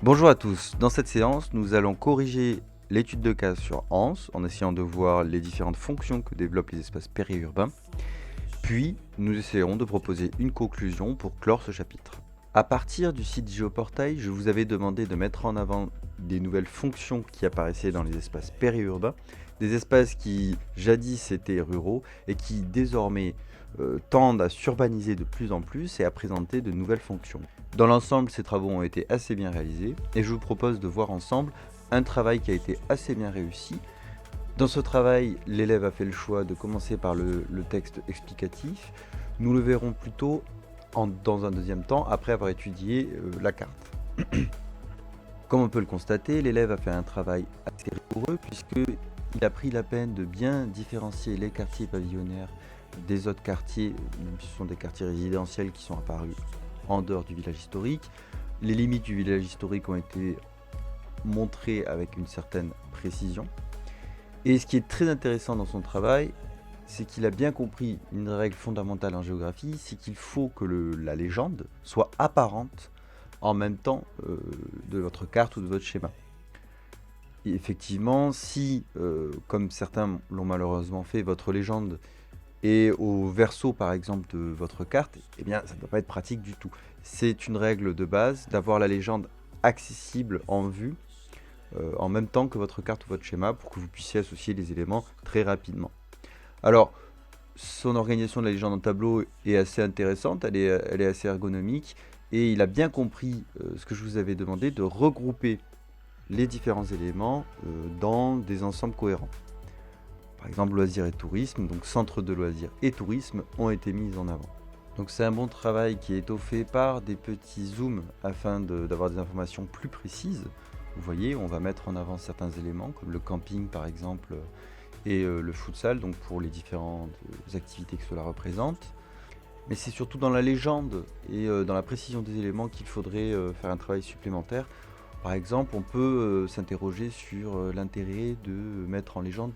Bonjour à tous, dans cette séance, nous allons corriger l'étude de cas sur Hans en essayant de voir les différentes fonctions que développent les espaces périurbains. Puis, nous essayerons de proposer une conclusion pour clore ce chapitre. À partir du site Géoportail, je vous avais demandé de mettre en avant des nouvelles fonctions qui apparaissaient dans les espaces périurbains, des espaces qui jadis étaient ruraux et qui désormais tendent à s'urbaniser de plus en plus et à présenter de nouvelles fonctions. Dans l'ensemble, ces travaux ont été assez bien réalisés et je vous propose de voir ensemble un travail qui a été assez bien réussi. Dans ce travail, l'élève a fait le choix de commencer par le texte explicatif. Nous le verrons plutôt dans un deuxième temps, après avoir étudié la carte. Comme on peut le constater, l'élève a fait un travail assez rigoureux puisqu'il a pris la peine de bien différencier les quartiers pavillonnaires des autres quartiers, même si ce sont des quartiers résidentiels qui sont apparus en dehors du village historique. Les limites du village historique ont été montrées avec une certaine précision. Et ce qui est très intéressant dans son travail, c'est qu'il a bien compris une règle fondamentale en géographie, c'est qu'il faut que la légende soit apparente en même temps de votre carte ou de votre schéma. Et effectivement, si, comme certains l'ont malheureusement fait, votre légende est au verso par exemple de votre carte, eh bien ça ne doit pas être pratique du tout. C'est une règle de base d'avoir la légende accessible en vue en même temps que votre carte ou votre schéma pour que vous puissiez associer les éléments très rapidement. Alors, son organisation de la légende en tableau est assez intéressante, elle est assez ergonomique et il a bien compris ce que je vous avais demandé de regrouper les différents éléments dans des ensembles cohérents. Par exemple, loisirs et tourisme, donc centre de loisirs et tourisme ont été mis en avant. Donc c'est un bon travail qui est étoffé par des petits zooms afin d'avoir des informations plus précises. Vous voyez, on va mettre en avant certains éléments comme le camping par exemple et le futsal, donc pour les différentes activités que cela représente. Mais c'est surtout dans la légende et dans la précision des éléments qu'il faudrait faire un travail supplémentaire. Par exemple, on peut s'interroger sur l'intérêt de mettre en légende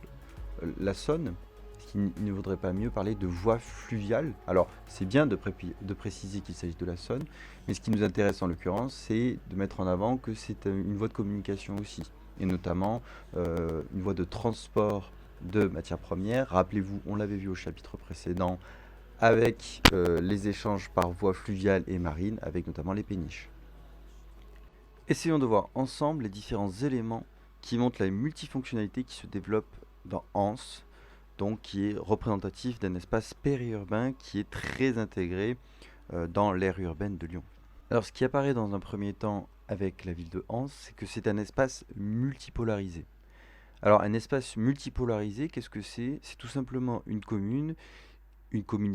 la Saône. Est-ce qu'il ne vaudrait pas mieux parler de voie fluviale? Alors, c'est bien de préciser qu'il s'agit de la Saône, mais ce qui nous intéresse en l'occurrence, c'est de mettre en avant que c'est une voie de communication aussi, et notamment une voie de transport de matières premières. Rappelez-vous, on l'avait vu au chapitre précédent, avec les échanges par voie fluviale et marine, avec notamment les péniches. Essayons de voir ensemble les différents éléments qui montrent la multifonctionnalité qui se développe dans Hans, donc qui est représentatif d'un espace périurbain qui est très intégré dans l'aire urbaine de Lyon. Alors ce qui apparaît dans un premier temps avec la ville de Hans, c'est que c'est un espace multipolarisé. Alors un espace multipolarisé, qu'est-ce que c'est? C'est tout simplement une commune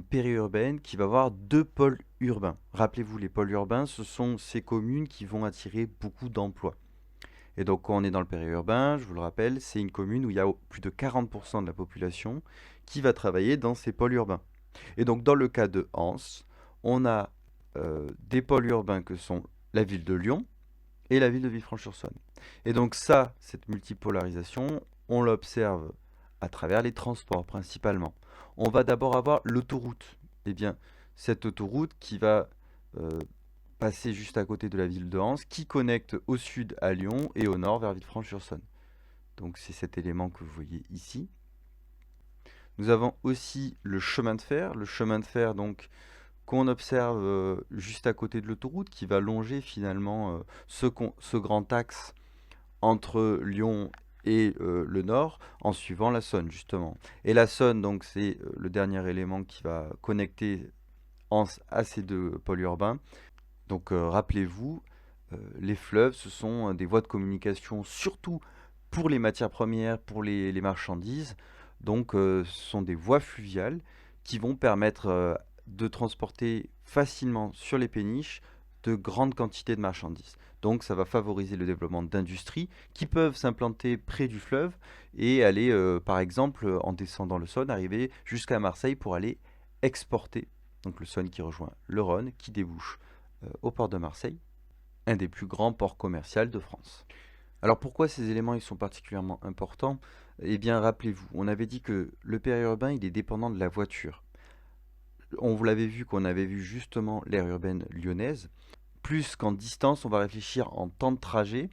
périurbaine qui va avoir deux pôles urbains. Rappelez-vous, les pôles urbains, ce sont ces communes qui vont attirer beaucoup d'emplois. Et donc quand on est dans le périurbain, je vous le rappelle, c'est une commune où il y a plus de 40% de la population qui va travailler dans ces pôles urbains. Et donc dans le cas de Hans, on a des pôles urbains que sont la ville de Lyon et la ville de Villefranche-sur-Saône. Et donc ça, cette multipolarisation, on l'observe à travers les transports principalement. On va d'abord avoir l'autoroute. Eh bien, cette autoroute qui va passer juste à côté de la ville de Hans, qui connecte au sud à Lyon et au nord vers Villefranche-sur-Saône. Donc c'est cet élément que vous voyez ici. Nous avons aussi le chemin de fer donc qu'on observe juste à côté de l'autoroute, qui va longer finalement ce grand axe entre Lyon et le nord, en suivant la Saône justement. Et la Saône, donc c'est le dernier élément qui va connecter Ans à ces deux pôles urbains. Donc rappelez-vous, les fleuves, ce sont des voies de communication, surtout pour les matières premières, pour les marchandises. Donc ce sont des voies fluviales qui vont permettre de transporter facilement sur les péniches de grandes quantités de marchandises. Donc ça va favoriser le développement d'industries qui peuvent s'implanter près du fleuve et aller, par exemple, en descendant le Saône, arriver jusqu'à Marseille pour aller exporter. Donc le Saône qui rejoint le Rhône, qui débouche au port de Marseille, un des plus grands ports commerciaux de France. Alors pourquoi ces éléments ils sont particulièrement importants? Eh bien rappelez-vous, on avait dit que le périurbain il est dépendant de la voiture. On vous l'avait vu qu'on avait vu justement l'aire urbaine lyonnaise. plus qu'en distance, on va réfléchir en temps de trajet.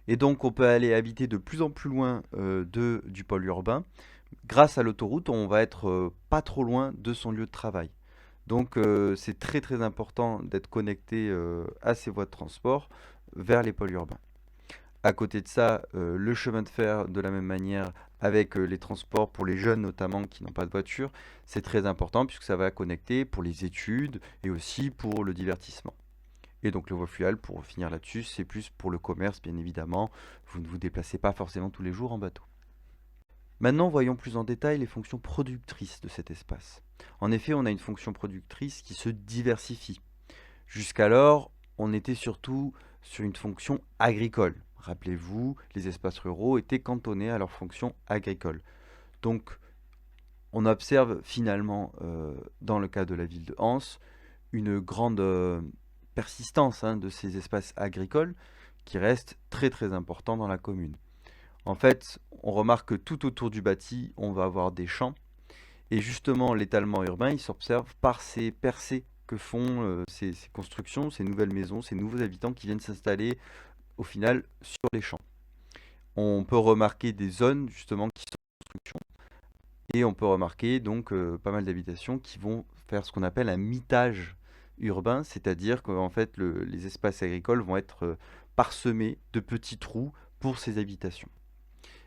Et donc, on peut aller habiter de plus en plus loin du pôle urbain. Grâce à l'autoroute, on va être pas trop loin de son lieu de travail. Donc, c'est très très important d'être connecté à ces voies de transport vers les pôles urbains. À côté de ça, le chemin de fer, de la même manière, avec les transports pour les jeunes notamment qui n'ont pas de voiture, c'est très important puisque ça va connecter pour les études et aussi pour le divertissement. Et donc le voie fluviale, pour finir là-dessus, c'est plus pour le commerce, bien évidemment. Vous ne vous déplacez pas forcément tous les jours en bateau. Maintenant, voyons plus en détail les fonctions productrices de cet espace. En effet, on a une fonction productrice qui se diversifie. Jusqu'alors, on était surtout sur une fonction agricole. Rappelez-vous, les espaces ruraux étaient cantonnés à leur fonction agricole. Donc, on observe finalement, dans le cas de la ville de Anse, une grande persistance de ces espaces agricoles qui restent très très importants dans la commune. En fait, on remarque que tout autour du bâti, on va avoir des champs. Et justement, l'étalement urbain, il s'observe par ces percées que font ces constructions, ces nouvelles maisons, ces nouveaux habitants qui viennent s'installer au final sur les champs. On peut remarquer des zones justement qui sont en construction et on peut remarquer donc pas mal d'habitations qui vont faire ce qu'on appelle un mitage urbain, c'est-à-dire qu'en fait les espaces agricoles vont être parsemés de petits trous pour ces habitations.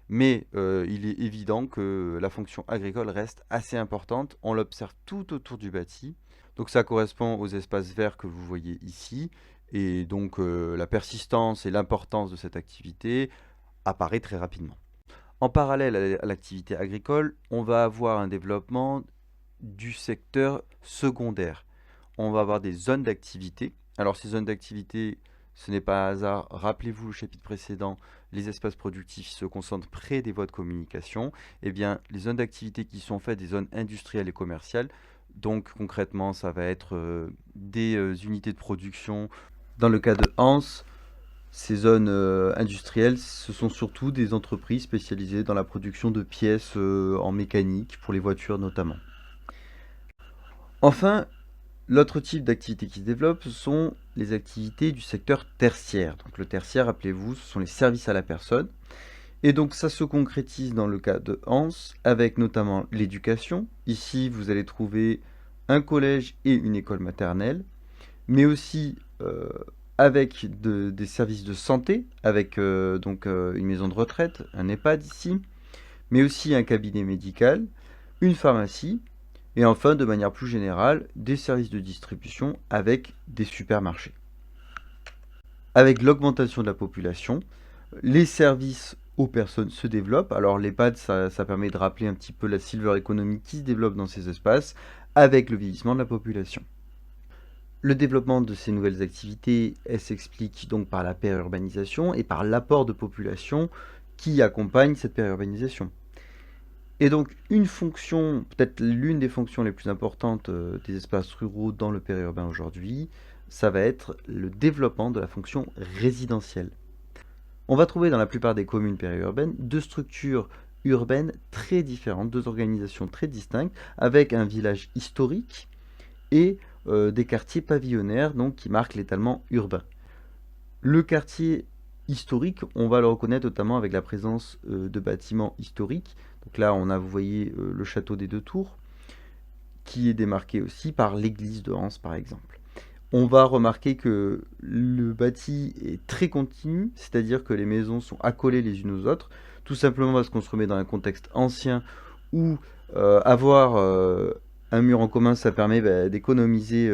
Mais il est évident que la fonction agricole reste assez importante. On l'observe tout autour du bâti. Donc ça correspond aux espaces verts que vous voyez ici. Et donc la persistance et l'importance de cette activité apparaît très rapidement. En parallèle à l'activité agricole, on va avoir un développement du secteur secondaire. On va avoir des zones d'activité. Alors ces zones d'activité, ce n'est pas un hasard. Rappelez-vous le chapitre précédent, les espaces productifs se concentrent près des voies de communication. Eh bien, les zones d'activité qui sont faites des zones industrielles et commerciales, donc concrètement, ça va être des unités de production. Dans le cas de Hans, ces zones industrielles, ce sont surtout des entreprises spécialisées dans la production de pièces en mécanique, pour les voitures notamment. Enfin, l'autre type d'activité qui se développe, ce sont les activités du secteur tertiaire. Donc le tertiaire, rappelez-vous, ce sont les services à la personne. Et donc ça se concrétise dans le cas de Hans, avec notamment l'éducation. Ici, vous allez trouver un collège et une école maternelle, mais aussi avec des services de santé, avec une maison de retraite, un EHPAD ici, mais aussi un cabinet médical, une pharmacie, et enfin, de manière plus générale, des services de distribution avec des supermarchés. Avec l'augmentation de la population, les services aux personnes se développent. Alors l'EHPAD, ça permet de rappeler un petit peu la silver economy qui se développe dans ces espaces avec le vieillissement de la population. Le développement de ces nouvelles activités, elle s'explique donc par la périurbanisation et par l'apport de population qui accompagne cette périurbanisation. Et donc une fonction, peut-être l'une des fonctions les plus importantes des espaces ruraux dans le périurbain aujourd'hui, ça va être le développement de la fonction résidentielle. On va trouver dans la plupart des communes périurbaines deux structures urbaines très différentes, deux organisations très distinctes, avec un village historique et des quartiers pavillonnaires donc, qui marquent l'étalement urbain. Le quartier historique, on va le reconnaître notamment avec la présence de bâtiments historiques. Donc là, on a, vous voyez, le château des Deux Tours, qui est démarqué aussi par l'église de Hans, par exemple. On va remarquer que le bâti est très continu, c'est-à-dire que les maisons sont accolées les unes aux autres, tout simplement parce qu'on se remet dans un contexte ancien où avoir un mur en commun, ça permet d'économiser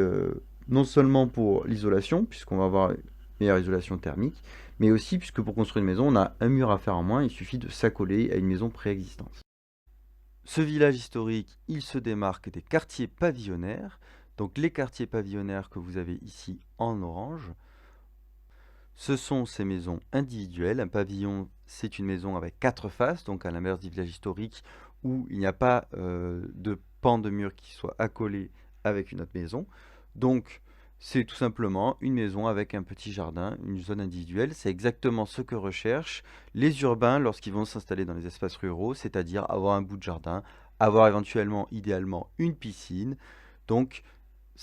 non seulement pour l'isolation, puisqu'on va avoir une meilleure isolation thermique, mais aussi puisque pour construire une maison, on a un mur à faire en moins, il suffit de s'accoler à une maison préexistante. Ce village historique, il se démarque des quartiers pavillonnaires. Donc les quartiers pavillonnaires que vous avez ici en orange, ce sont ces maisons individuelles. Un pavillon, c'est une maison avec 4 faces, donc à l'inverse du village historique où il n'y a pas de pan de mur qui soit accolé avec une autre maison. Donc c'est tout simplement une maison avec un petit jardin, une zone individuelle. C'est exactement ce que recherchent les urbains lorsqu'ils vont s'installer dans les espaces ruraux, c'est-à-dire avoir un bout de jardin, avoir éventuellement, idéalement, une piscine. Donc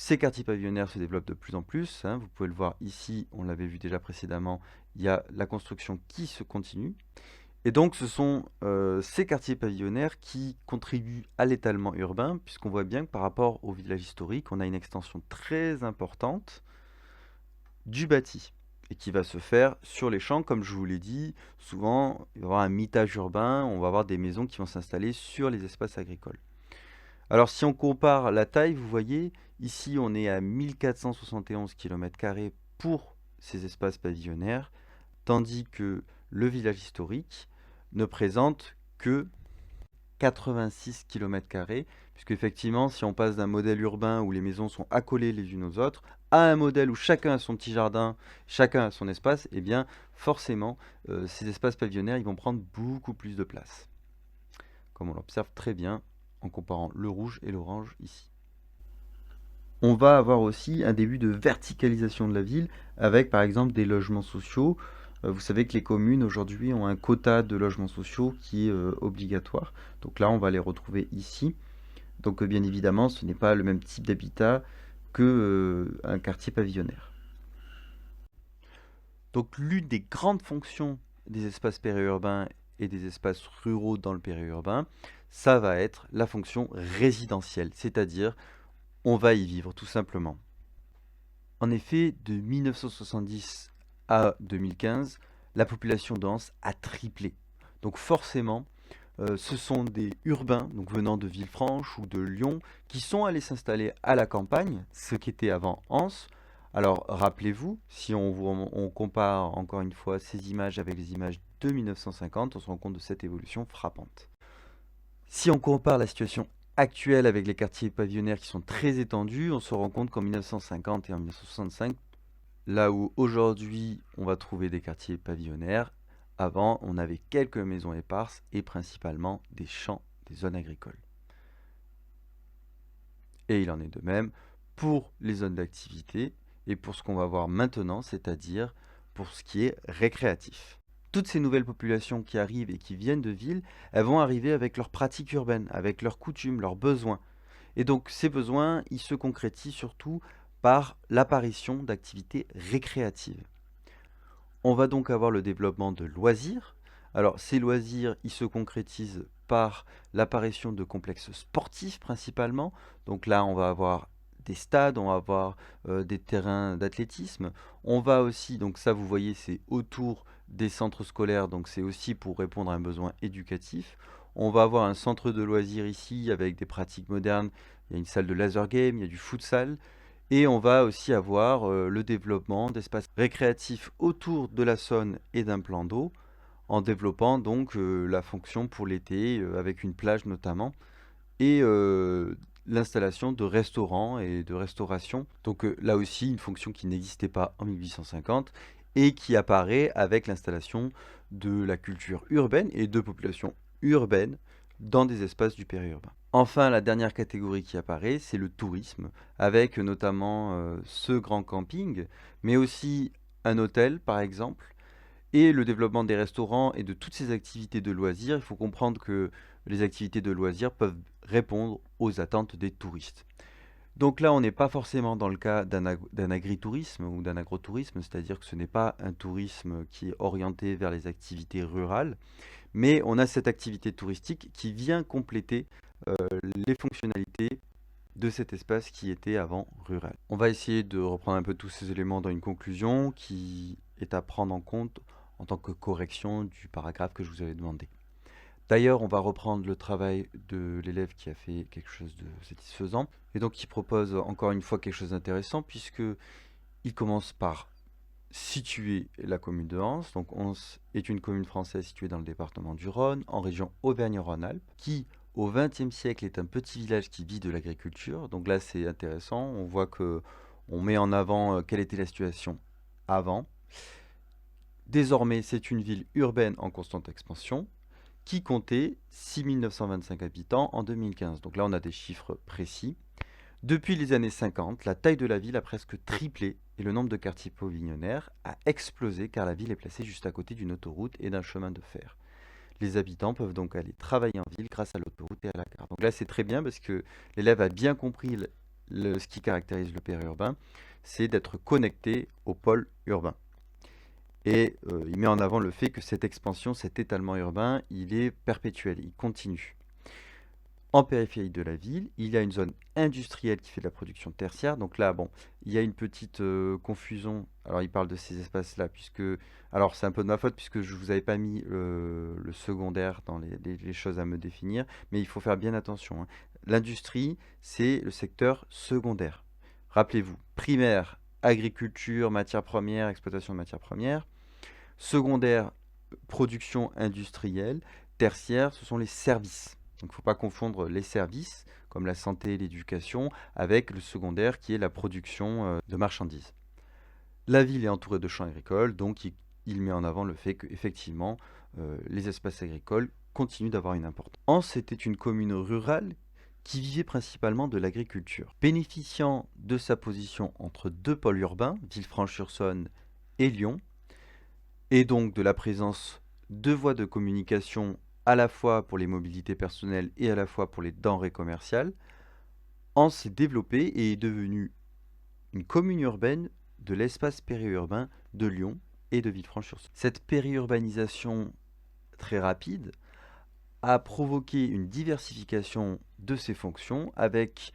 ces quartiers pavillonnaires se développent de plus en plus, hein. Vous pouvez le voir ici, on l'avait vu déjà précédemment, il y a la construction qui se continue. Et donc ce sont ces quartiers pavillonnaires qui contribuent à l'étalement urbain, puisqu'on voit bien que par rapport au village historique, on a une extension très importante du bâti et qui va se faire sur les champs, comme je vous l'ai dit. Souvent, il va y avoir un mitage urbain, on va avoir des maisons qui vont s'installer sur les espaces agricoles. Alors si on compare la taille, vous voyez, ici on est à 1471 km² pour ces espaces pavillonnaires, tandis que le village historique ne présente que 86 km², puisque effectivement, si on passe d'un modèle urbain où les maisons sont accolées les unes aux autres, à un modèle où chacun a son petit jardin, chacun a son espace, eh bien forcément, ces espaces pavillonnaires, ils vont prendre beaucoup plus de place, comme on l'observe très bien en comparant le rouge et l'orange ici. On va avoir aussi un début de verticalisation de la ville avec par exemple des logements sociaux. Vous savez que les communes aujourd'hui ont un quota de logements sociaux qui est obligatoire. Donc là, on va les retrouver ici. Donc bien évidemment, ce n'est pas le même type d'habitat qu'un quartier pavillonnaire. Donc l'une des grandes fonctions des espaces périurbains et des espaces ruraux dans le périurbain, ça va être la fonction résidentielle, c'est-à-dire on va y vivre tout simplement. En effet, de 1970 à 2015, la population dense a triplé. Donc forcément, ce sont des urbains, donc venant de Villefranche ou de Lyon, qui sont allés s'installer à la campagne, ce qui était avant Anse. Alors rappelez-vous, si on compare encore une fois ces images avec les images de 1950, on se rend compte de cette évolution frappante. Si on compare la situation actuelle avec les quartiers pavillonnaires qui sont très étendus, on se rend compte qu'en 1950 et en 1965, là où aujourd'hui on va trouver des quartiers pavillonnaires, avant on avait quelques maisons éparses et principalement des champs, des zones agricoles. Et il en est de même pour les zones d'activité et pour ce qu'on va voir maintenant, c'est-à-dire pour ce qui est récréatif. Toutes ces nouvelles populations qui arrivent et qui viennent de villes, elles vont arriver avec leurs pratiques urbaines, avec leurs coutumes, leurs besoins. Et donc ces besoins, ils se concrétisent surtout par l'apparition d'activités récréatives. On va donc avoir le développement de loisirs. Alors ces loisirs, ils se concrétisent par l'apparition de complexes sportifs principalement. Donc là, on va avoir des stades, on va avoir des terrains d'athlétisme. On va aussi, donc ça vous voyez, c'est autour des centres scolaires, donc c'est aussi pour répondre à un besoin éducatif. On va avoir un centre de loisirs ici avec des pratiques modernes. Il y a une salle de laser game, il y a du futsal. Et on va aussi avoir le développement d'espaces récréatifs autour de la Saône et d'un plan d'eau, en développant donc la fonction pour l'été, avec une plage notamment, et l'installation de restaurants et de restauration. Donc là aussi, une fonction qui n'existait pas en 1850 et qui apparaît avec l'installation de la culture urbaine et de populations urbaines dans des espaces du périurbain. Enfin, la dernière catégorie qui apparaît, c'est le tourisme, avec notamment ce grand camping, mais aussi un hôtel par exemple, et le développement des restaurants et de toutes ces activités de loisirs. Il faut comprendre que les activités de loisirs peuvent répondre aux attentes des touristes. Donc là, on n'est pas forcément dans le cas d'un agritourisme ou d'un agrotourisme, c'est-à-dire que ce n'est pas un tourisme qui est orienté vers les activités rurales, mais on a cette activité touristique qui vient compléter les fonctionnalités de cet espace qui était avant rural. On va essayer de reprendre un peu tous ces éléments dans une conclusion qui est à prendre en compte en tant que correction du paragraphe que je vous avais demandé. D'ailleurs, on va reprendre le travail de l'élève qui a fait quelque chose de satisfaisant et donc qui propose encore une fois quelque chose d'intéressant puisque il commence par situer la commune de Hans. Donc Hans est une commune française située dans le département du Rhône, en région Auvergne-Rhône-Alpes, qui au XXe siècle est un petit village qui vit de l'agriculture. Donc là c'est intéressant, on voit que on met en avant quelle était la situation avant. Désormais c'est une ville urbaine en constante expansion qui comptait 6 925 habitants en 2015. Donc là on a des chiffres précis. Depuis les années 50, la taille de la ville a presque triplé et le nombre de quartiers pavillonnaires a explosé car la ville est placée juste à côté d'une autoroute et d'un chemin de fer. Les habitants peuvent donc aller travailler en ville grâce à l'autoroute et à la gare. Donc là, c'est très bien parce que l'élève a bien compris ce qui caractérise le périurbain, c'est d'être connecté au pôle urbain. Et il met en avant le fait que cette expansion, cet étalement urbain, il est perpétuel, il continue. En périphérie de la ville, il y a une zone industrielle qui fait de la production tertiaire. Donc là, bon, il y a une petite confusion. Alors, il parle de ces espaces-là, puisque... Alors, c'est un peu de ma faute, puisque je ne vous avais pas mis le secondaire dans les choses à me définir. Mais il faut faire bien attention, hein. L'industrie, c'est le secteur secondaire. Rappelez-vous, primaire, agriculture, matières premières, exploitation de matières premières. Secondaire, production industrielle. Tertiaire, ce sont les services. Donc il ne faut pas confondre les services, comme la santé et l'éducation, avec le secondaire qui est la production de marchandises. La ville est entourée de champs agricoles, donc il met en avant le fait qu'effectivement, les espaces agricoles continuent d'avoir une importance. Anse, c'était une commune rurale qui vivait principalement de l'agriculture. Bénéficiant de sa position entre deux pôles urbains, Villefranche-sur-Saône et Lyon, et donc de la présence de voies de communication à la fois pour les mobilités personnelles et à la fois pour les denrées commerciales, Anse s'est développée et est devenue une commune urbaine de l'espace périurbain de Lyon et de Villefranche-sur-Saône. Cette périurbanisation très rapide a provoqué une diversification de ses fonctions avec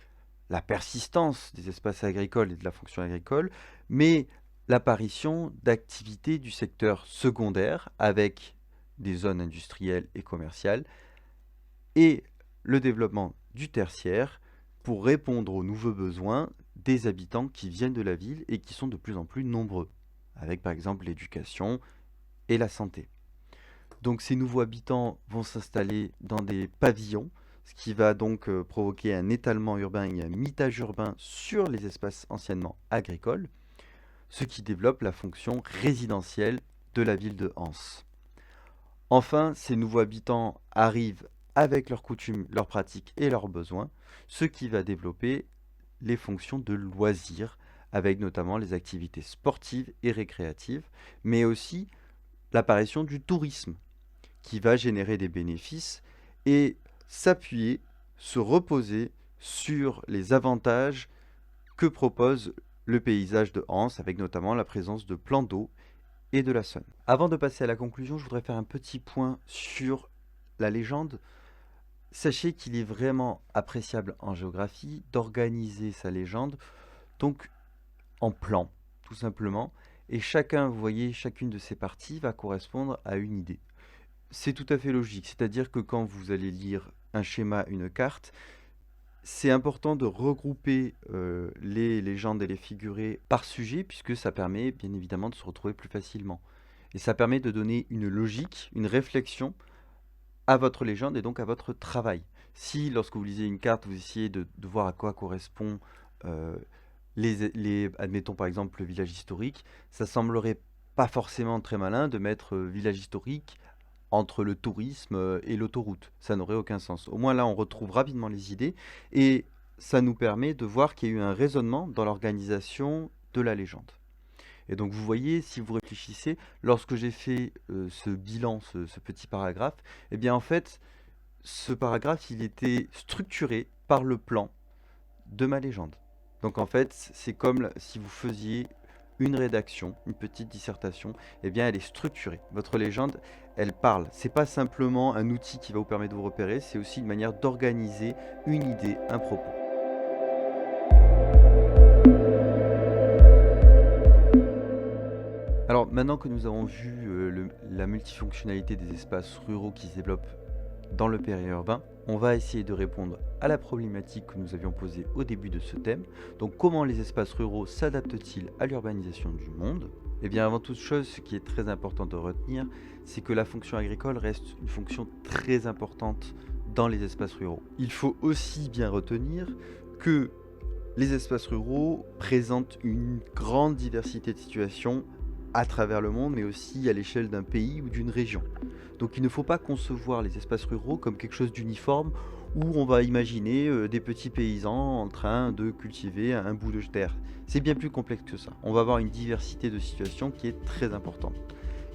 la persistance des espaces agricoles et de la fonction agricole, mais l'apparition d'activités du secteur secondaire avec des zones industrielles et commerciales et le développement du tertiaire pour répondre aux nouveaux besoins des habitants qui viennent de la ville et qui sont de plus en plus nombreux, avec par exemple l'éducation et la santé. Donc ces nouveaux habitants vont s'installer dans des pavillons, ce qui va donc provoquer un étalement urbain et un mitage urbain sur les espaces anciennement agricoles, ce qui développe la fonction résidentielle de la ville de Anse. Enfin, ces nouveaux habitants arrivent avec leurs coutumes, leurs pratiques et leurs besoins, ce qui va développer les fonctions de loisirs, avec notamment les activités sportives et récréatives, mais aussi l'apparition du tourisme, qui va générer des bénéfices et s'appuyer, se reposer sur les avantages que propose le paysage de Anse, avec notamment la présence de plans d'eau et de la Saône. Avant de passer à la conclusion, je voudrais faire un petit point sur la légende. Sachez qu'il est vraiment appréciable en géographie d'organiser sa légende, donc en plan, tout simplement, et chacun, vous voyez, chacune de ces parties va correspondre à une idée. C'est tout à fait logique, c'est-à-dire que quand vous allez lire un schéma, une carte, c'est important de regrouper les légendes et les figurés par sujet, puisque ça permet bien évidemment de se retrouver plus facilement. Et ça permet de donner une logique, une réflexion à votre légende et donc à votre travail. Si, lorsque vous lisez une carte, vous essayez de voir à quoi correspond, admettons par exemple le village historique, ça semblerait pas forcément très malin de mettre village historique entre le tourisme et l'autoroute. Ça n'aurait aucun sens. Au moins là, on retrouve rapidement les idées et ça nous permet de voir qu'il y a eu un raisonnement dans l'organisation de la légende. Et donc vous voyez, si vous réfléchissez, lorsque j'ai fait ce bilan, ce petit paragraphe, eh bien en fait, ce paragraphe, il était structuré par le plan de ma légende. Donc en fait, c'est comme si vous faisiez une rédaction, une petite dissertation, eh bien elle est structurée. Votre légende, elle parle. C'est pas simplement un outil qui va vous permettre de vous repérer, c'est aussi une manière d'organiser une idée, un propos. Alors maintenant que nous avons vu la multifonctionnalité des espaces ruraux qui se développent dans le périurbain, on va essayer de répondre à la problématique que nous avions posée au début de ce thème. Donc comment les espaces ruraux s'adaptent-ils à l'urbanisation du monde? Eh bien avant toute chose, ce qui est très important de retenir, c'est que la fonction agricole reste une fonction très importante dans les espaces ruraux. Il faut aussi bien retenir que les espaces ruraux présentent une grande diversité de situations à travers le monde, mais aussi à l'échelle d'un pays ou d'une région. Donc il ne faut pas concevoir les espaces ruraux comme quelque chose d'uniforme où on va imaginer des petits paysans en train de cultiver un bout de terre. C'est bien plus complexe que ça. On va avoir une diversité de situations qui est très importante.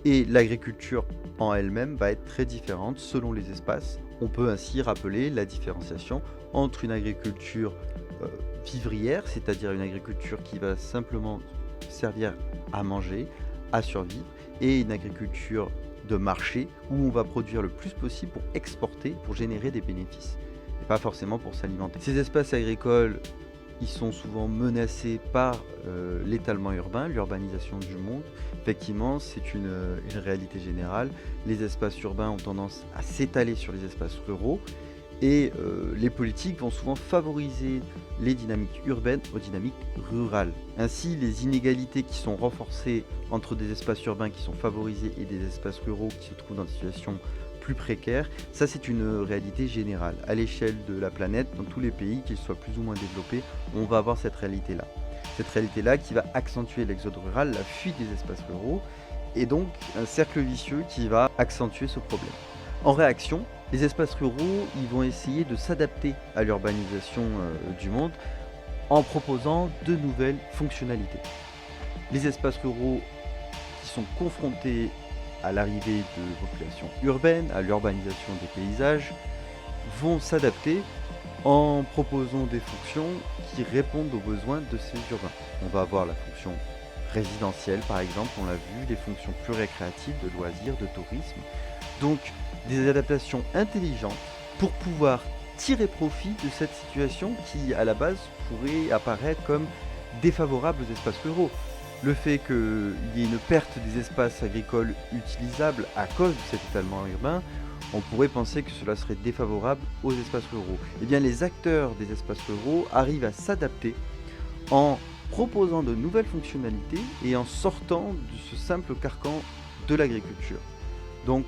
Et l'agriculture en elle-même va être très différente selon les espaces. On peut ainsi rappeler la différenciation entre une agriculture vivrière, c'est-à-dire une agriculture qui va simplement servir à manger, à survivre, et une agriculture de marché où on va produire le plus possible pour exporter, pour générer des bénéfices, et pas forcément pour s'alimenter. Ces espaces agricoles, ils sont souvent menacés par l'étalement urbain, l'urbanisation du monde. Effectivement, c'est une réalité générale. Les espaces urbains ont tendance à s'étaler sur les espaces ruraux et les politiques vont souvent favoriser les dynamiques urbaines aux dynamiques rurales. Ainsi, les inégalités qui sont renforcées entre des espaces urbains qui sont favorisés et des espaces ruraux qui se trouvent dans des situations plus précaires, ça c'est une réalité générale. À l'échelle de la planète, dans tous les pays, qu'ils soient plus ou moins développés, on va avoir cette réalité-là. Cette réalité-là qui va accentuer l'exode rural, la fuite des espaces ruraux, et donc un cercle vicieux qui va accentuer ce problème. En réaction, les espaces ruraux, ils vont essayer de s'adapter à l'urbanisation du monde en proposant de nouvelles fonctionnalités. Les espaces ruraux qui sont confrontés à l'arrivée de populations urbaines, à l'urbanisation des paysages, vont s'adapter en proposant des fonctions qui répondent aux besoins de ces urbains. On va avoir la fonction résidentielle par exemple, on l'a vu, des fonctions plus récréatives, de loisirs, de tourisme. Donc des adaptations intelligentes pour pouvoir tirer profit de cette situation qui à la base pourrait apparaître comme défavorable aux espaces ruraux. Le fait qu'il y ait une perte des espaces agricoles utilisables à cause de cet étalement urbain, on pourrait penser que cela serait défavorable aux espaces ruraux. Eh bien, les acteurs des espaces ruraux arrivent à s'adapter en proposant de nouvelles fonctionnalités et en sortant de ce simple carcan de l'agriculture. Donc,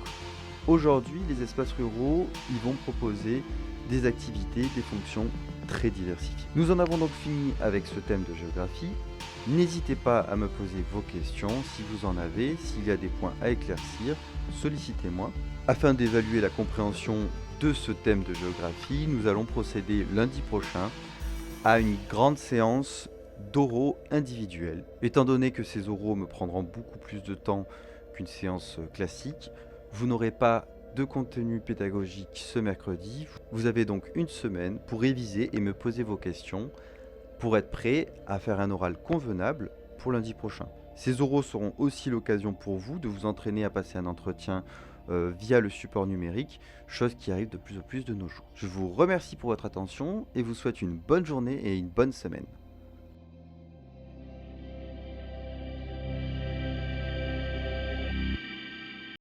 aujourd'hui, les espaces ruraux, ils vont proposer des activités, des fonctions très diversifiées. Nous en avons donc fini avec ce thème de géographie. N'hésitez pas à me poser vos questions si vous en avez, s'il y a des points à éclaircir, sollicitez-moi. Afin d'évaluer la compréhension de ce thème de géographie, nous allons procéder lundi prochain à une grande séance d'oraux individuels. Étant donné que ces oraux me prendront beaucoup plus de temps qu'une séance classique, vous n'aurez pas de contenu pédagogique ce mercredi. Vous avez donc une semaine pour réviser et me poser vos questions pour être prêt à faire un oral convenable pour lundi prochain. Ces oraux seront aussi l'occasion pour vous de vous entraîner à passer un entretien via le support numérique, chose qui arrive de plus en plus de nos jours. Je vous remercie pour votre attention et vous souhaite une bonne journée et une bonne semaine.